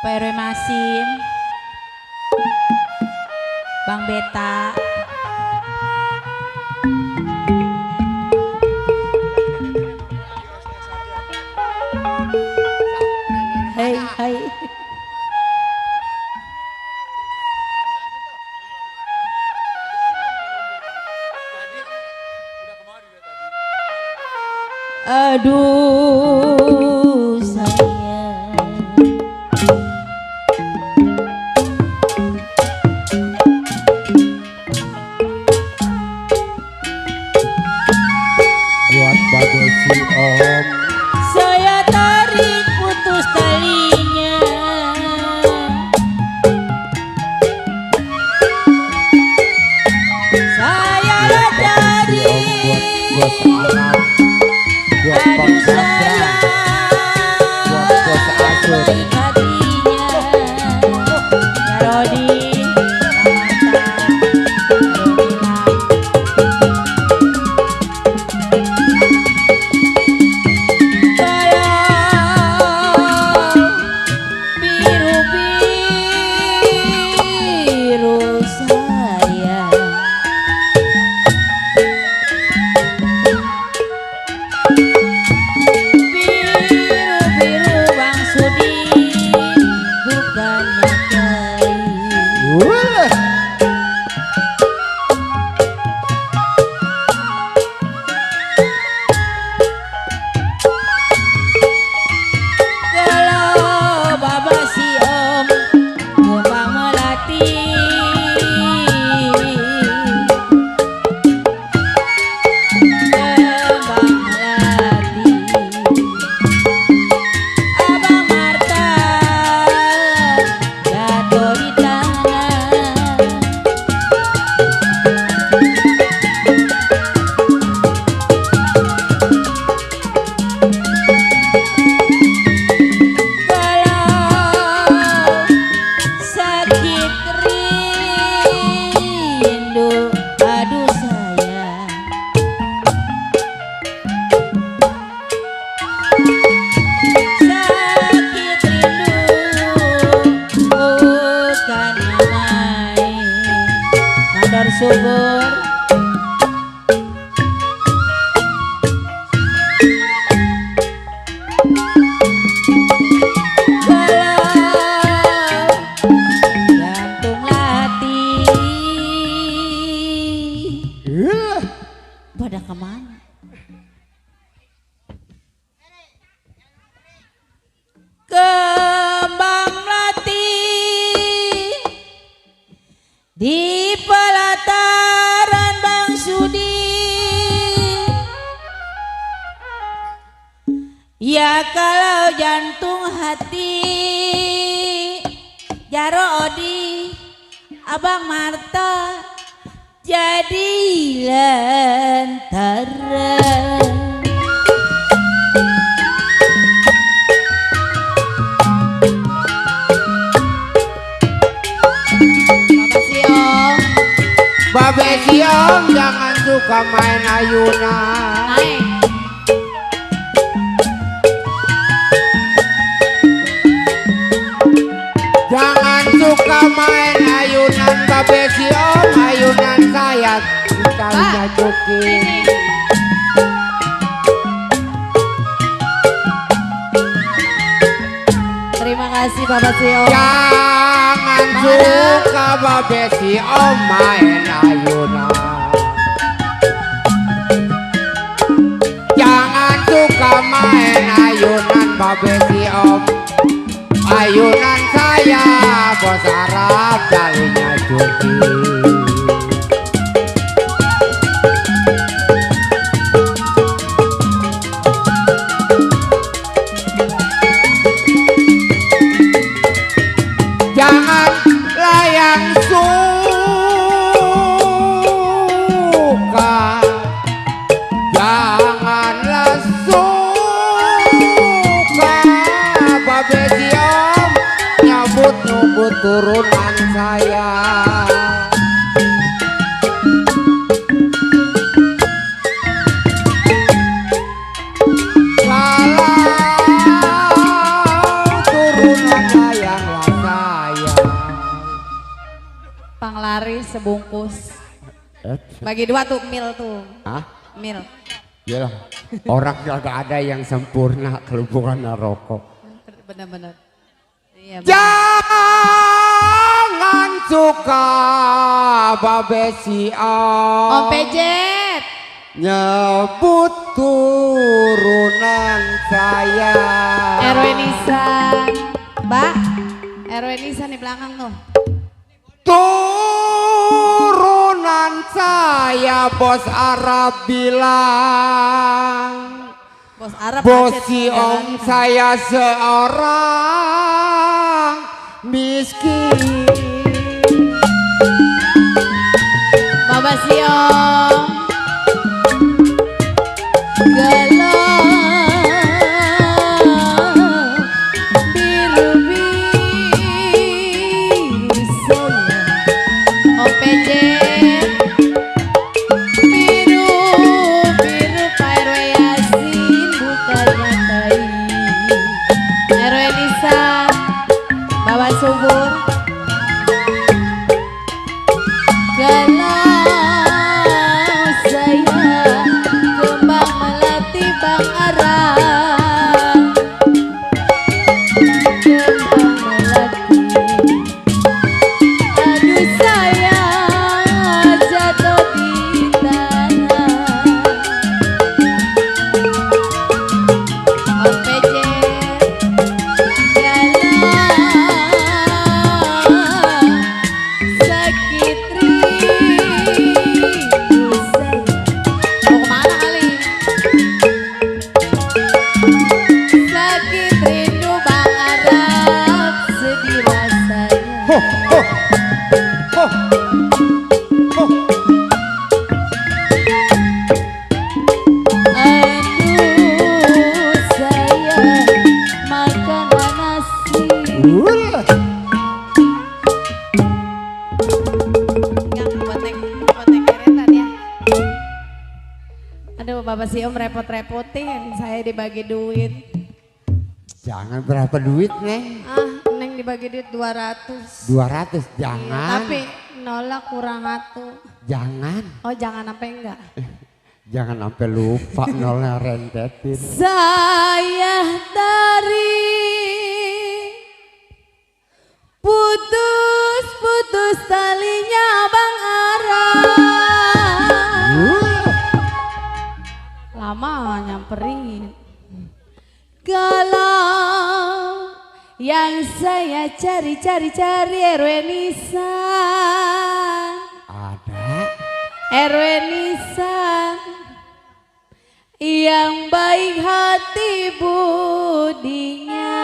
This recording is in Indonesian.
Pak RW Masim, Bang Beta, hai hai. Aduh sayang, buat badai si om, saya tarik putus talinya. Saya si om buat bos Arab, buat Bang Chandra, buat bos Asur. baik hatinya. Ya Rodi, biru-biru saya, biru-biru Bang Sudin, bukannya kayu. Wah, Kalau baba si om kembang melati, kembang melati, Abang Marta jatuh di tangan. Kalau sakit rindu, aduh sayang, sakit rindu bukannya main. Mandor subur, kalau jantung latih pada kemana? Kembang melati di pelataran Bang Sudi. Ya kalau jantung hati Jaro Odi, Abang Marta jadi lantaran. Makasih om. babe si om jangan suka main ayunan. Naik. Jangan suka main ayunan babe si om, ayunan saya kita joki. Terima kasih Bapak Sio. Jangan suka babe si om main ayunan. Jangan suka main ayunan babe si om, ayunan saya bos Arab talinya joki. Janganlah yang suka, janganlah suka babe si om nyambut turunan saya. kemari sebungkus. Eh, Bagi 2 tuh mil tuh. Hah? Mil. Ya orang gak ada yang sempurna kalau bukan rokok. Benar-benar. Iya. Jangan suka babe si Om Pejet. nyebut turunan saya. RW Nisan. Mbak. RW Nisan di belakang tuh. Turunan saya bos Arab bilang. Bos Arab. Bos Aceh, si Tenggara om nih. saya seorang miskin. Bapak Siom. Galau biru-biru saya. Om Pejet. Biru-biru Pak RW Yasin bukannya tai. RW Nisan. Bapak Subur. Galau saya kembang melati Bang Arang. Kembang melati. Aduh sayang jatuh di tanah. Om Pejet. Galau sakit rindu saya. Mau kemana kali? Sakit rindu Bang Arab sedih rasanya. Ho, ho, ho, ho. Aduh sayang makanan nasi. Ulah. Enggak botek keretan ya. Aduh Bapak Siom repot-repotin saya dibagi duit. Jangan berapa duit neng? Neng dibagi duit 200. 200 Iya, jangan. tapi nolak kurang atuh. Jangan. Oh jangan sampai enggak. Jangan sampai lupa nolnya rentetin. Saya dari putus talinya Bang Arang. Lama nyamperin. Galau yang saya cari RW Nisan. Ada. RW Nisan yang baik hati budinya.